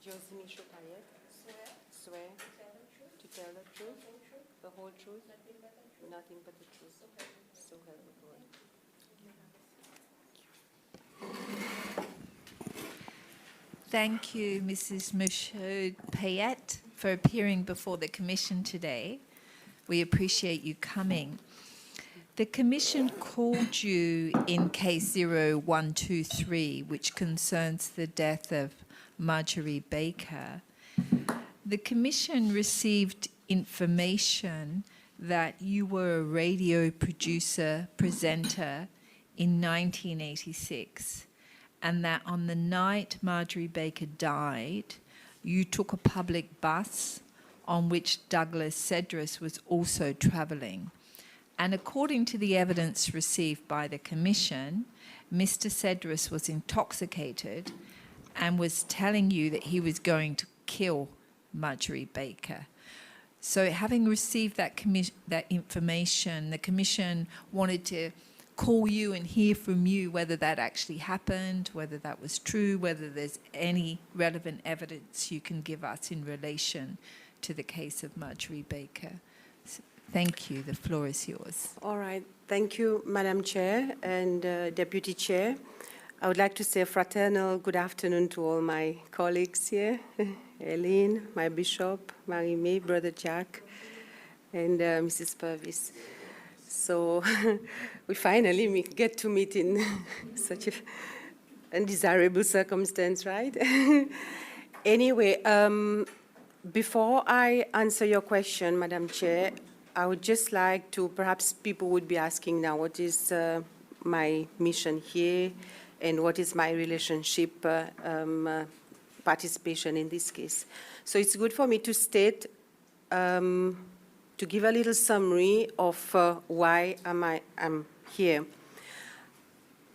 Josini Shukayet, swear to tell the truth, the whole truth, nothing but the truth. So help me God. Thank you, Mrs. Mushood Payet, for appearing before the Commission today. We appreciate you coming. The Commission called you in case 0123, which concerns the death of Marjorie Baker. The Commission received information that you were a radio producer, presenter in 1986, and that on the night Marjorie Baker died, you took a public bus on which Douglas Cedris was also travelling. And according to the evidence received by the Commission, Mr. Cedris was intoxicated and was telling you that he was going to kill Marjorie Baker. So having received that information, the Commission wanted to call you and hear from you whether that actually happened, whether that was true, whether there's any relevant evidence you can give us in relation to the case of Marjorie Baker. So, thank you. The floor is yours. All right. Thank you, Madam Chair and Deputy Chair. I would like to say a fraternal good afternoon to all my colleagues here, Eileen, my bishop, Marie-May, Brother Jack, and Mrs. Purvis. So we finally get to meet in such an undesirable circumstance, right? Anyway, before I answer your question, Madam Chair, I would just like to, perhaps people would be asking now, what is my mission here and what is my relationship participation in this case? So it's good for me to state, to give a little summary of why I'm here.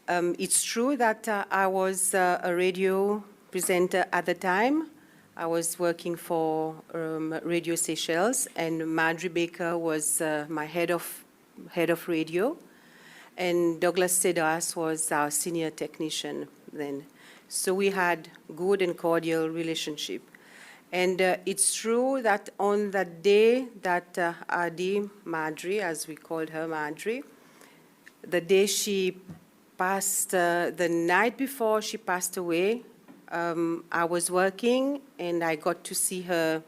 It's true that I was a radio presenter at the time. I was working for Radio Seychelles, and Marjorie Baker was my head of radio, and Douglas Cedris was our senior technician then. So we had good and cordial relationship. And it's true that on that day that Adi, Marjorie, as we called her Marjorie, the day she passed, the night before she passed away, I was working and I got to see her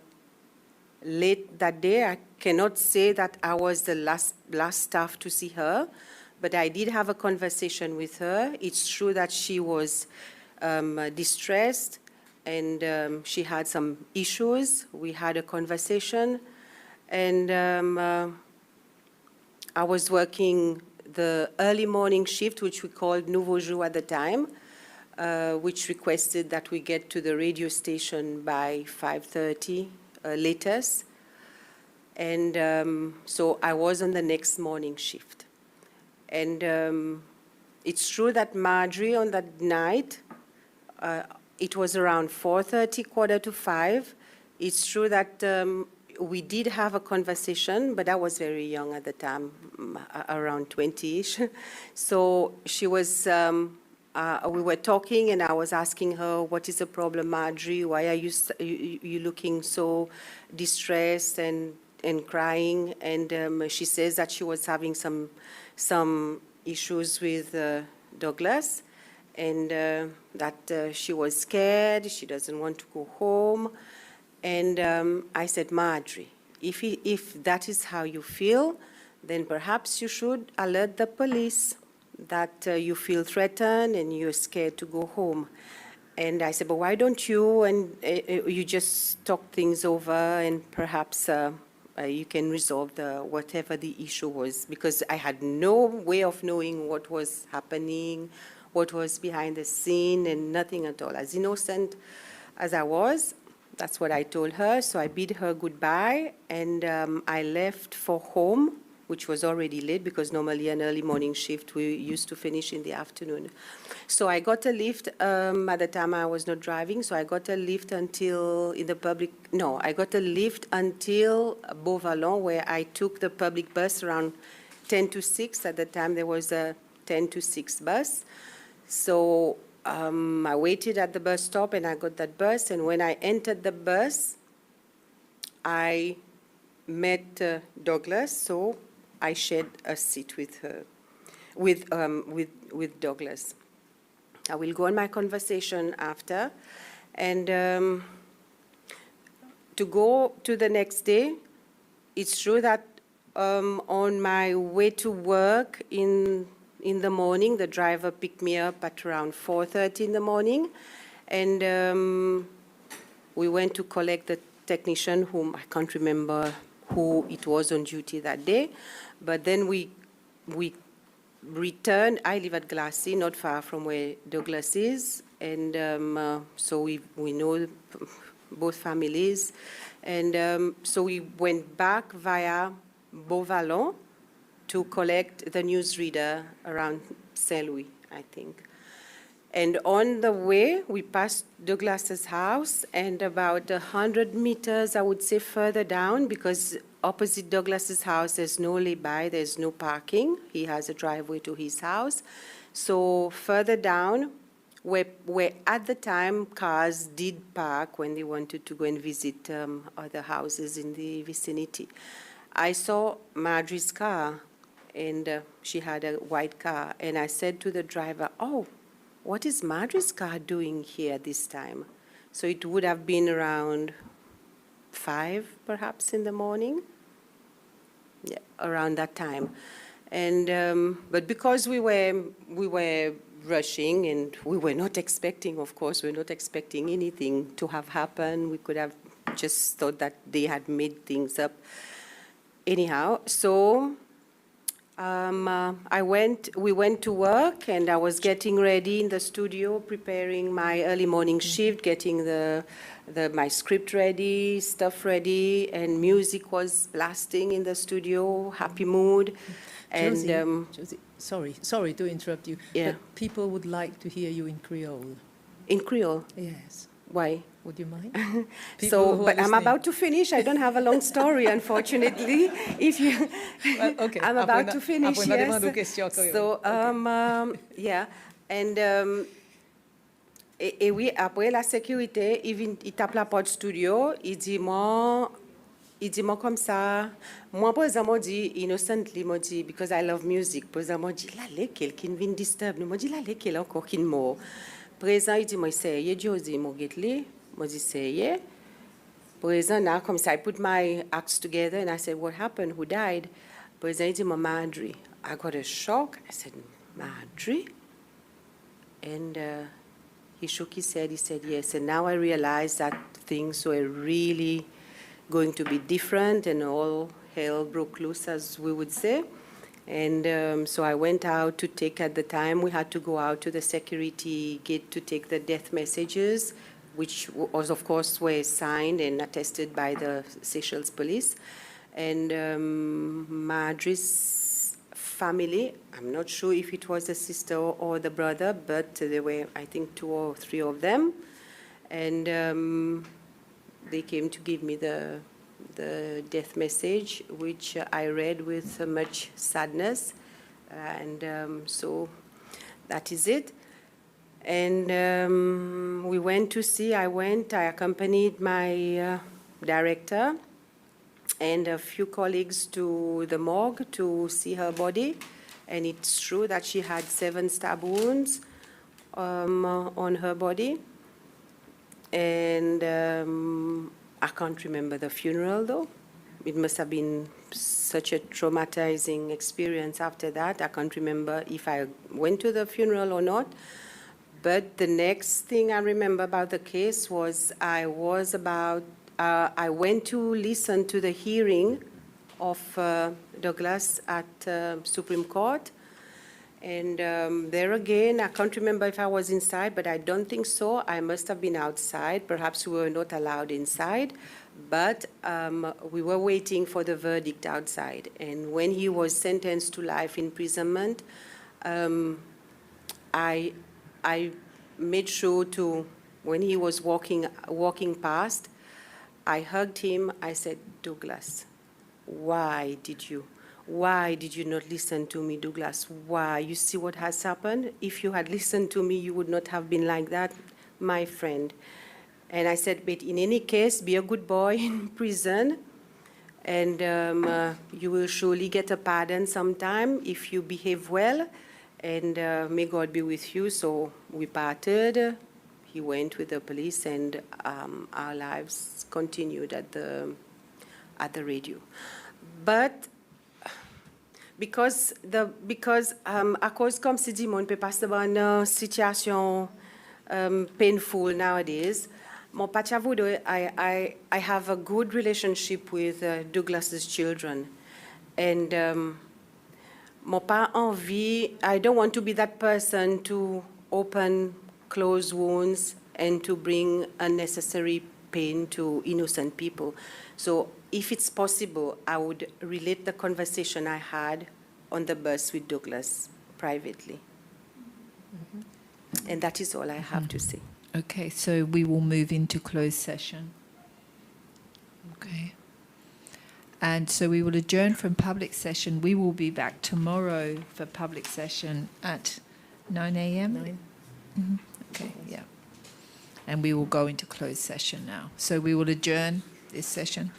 late that day. I cannot say that I was the last staff to see her, but I did have a conversation with her. It's true that she was distressed and she had some issues. We had a conversation, and I was working the early morning shift, which we called Nouveau Jour at the time, which requested that we get to the radio station by 5:30 latest. And so I was on the next morning shift. And it's true that Marjorie on that night, it was around 4:30, 4:45. It's true that we did have a conversation, but I was very young at the time, around 20-ish. So she was, we were talking, and I was asking her, what is the problem, Marjorie? Why are you looking so distressed and crying? And she says that she was having some issues with Douglas, and that she was scared, she doesn't want to go home. And I said, Marjorie, if that is how you feel, then perhaps you should alert the police that you feel threatened and you're scared to go home. And I said, but why don't you and you just talk things over, and perhaps you can resolve whatever the issue was, because I had no way of knowing what was happening, what was behind the scene, and nothing at all. As innocent as I was, that's what I told her. So I bid her goodbye, and I left for home, which was already late because normally an early morning shift we used to finish in the afternoon. So I got a lift. At the time I was not driving, so I got a lift until I got a lift until Beauvalon, where I took the public bus around 10 to 6. At the time there was a 10 to 6 bus. So I waited at the bus stop and I got that bus. And when I entered the bus, I met Douglas, so I shared a seat with her, with Douglas. I will go on my conversation after. And to go to the next day, it's true that on my way to work in the morning, the driver picked me up at around 4:30 in the morning, and we went to collect the technician whom I can't remember who it was on duty that day, but then we returned. I live at Glassy, not far from where Douglas is, and so we know both families, and so we went back via Beauvallon to collect the newsreader around Saint Louis, I think. And on the way, we passed Douglas's house, and about 100 meters, I would say, further down, because opposite Douglas's house, there's no lay-by, there's no parking. He has a driveway to his house. So further down, where at the time cars did park when they wanted to go and visit other houses in the vicinity, I saw Marjorie's car, and she had a white car, and I said to the driver, "Oh, what is Marjorie's car doing here this time?" So it would have been around 5, perhaps, in the morning, yeah, around that time. And but because we were rushing, and we were not expecting, of course, we're not expecting anything to have happened. We could have just thought that they had made things up. Anyhow, so we went to work, and I was getting ready in the studio, preparing my early morning shift, getting my script ready, stuff ready, and music was blasting in the studio, happy mood. Josie, And Josie, sorry to interrupt you, Yeah. but people would like to hear you in Creole. in Creole, Yes. why? Would you mind? So, but I'm about to finish. I don't have a long story, unfortunately. If you, Well, okay. I'm about to finish. Après, Yes. demande aux questions créoles. So, yeah, and et oui, après la sécurité, il tape la porte studio. Il dit moi comme ça. Moi, par exemple, dit innocently, moi dit because I love music. Par exemple, dit là quelqu'un vient disturb nous. Moi dit là quelqu'un encore qui mort. Présent, il dit moi c'est Josie, moi get li. Moi dit c'est Présent, now comme ça, I put my acts together and I said, what happened? Who died? Présent, il dit my Marjorie. I got a shock. I said, Marjorie? And he shook his head. He said, yes. And now I realized that things were really going to be different, and all hell broke loose, as we would say. And so I went out to take, at the time, we had to go out to the security gate to take the death messages, which was, of course, were signed and attested by the Seychelles police. And Marjorie's family, I'm not sure if it was the sister or the brother, but there were, I think, 2 or 3 of them. And they came to give me the death message, which I read with much sadness. And so that is it. And we went to see, I accompanied my director and a few colleagues to the morgue to see her body. And it's true that she had 7 stab wounds on her body. And I can't remember the funeral, though. It must have been such a traumatizing experience after that. I can't remember if I went to the funeral or not. But the next thing I remember about the case was I went to listen to the hearing of Douglas at Supreme Court. And there again, I can't remember if I was inside, but I don't think so. I must have been outside. Perhaps we were not allowed inside. But we were waiting for the verdict outside. And when he was sentenced to life imprisonment, I made sure to, when he was walking past, I hugged him. I said, Douglas, why did you why did you not listen to me, Douglas? Why? You see what has happened? If you had listened to me, you would not have been like that, my friend. And I said, but in any case, be a good boy in prison, and you will surely get a pardon sometime if you behave well, and may God be with you. So we parted. He went with the police, and our lives continued at the radio. But because à cause comme si dit on peut pas se voir une situation painful nowadays. Mon pachavodo, I have a good relationship with Douglas's children, and mon pas envie. I don't want to be that person to open closed wounds and to bring unnecessary pain to innocent people. So if it's possible, I would relate the conversation I had on the bus with Douglas privately. And that is all I have to say. Okay, so we will move into closed session. Okay. And so we will adjourn from public session. We will be back tomorrow for public session at 9 a.m. 9. Mhm. Okay, yeah. And we will go into closed session now. So we will adjourn this session.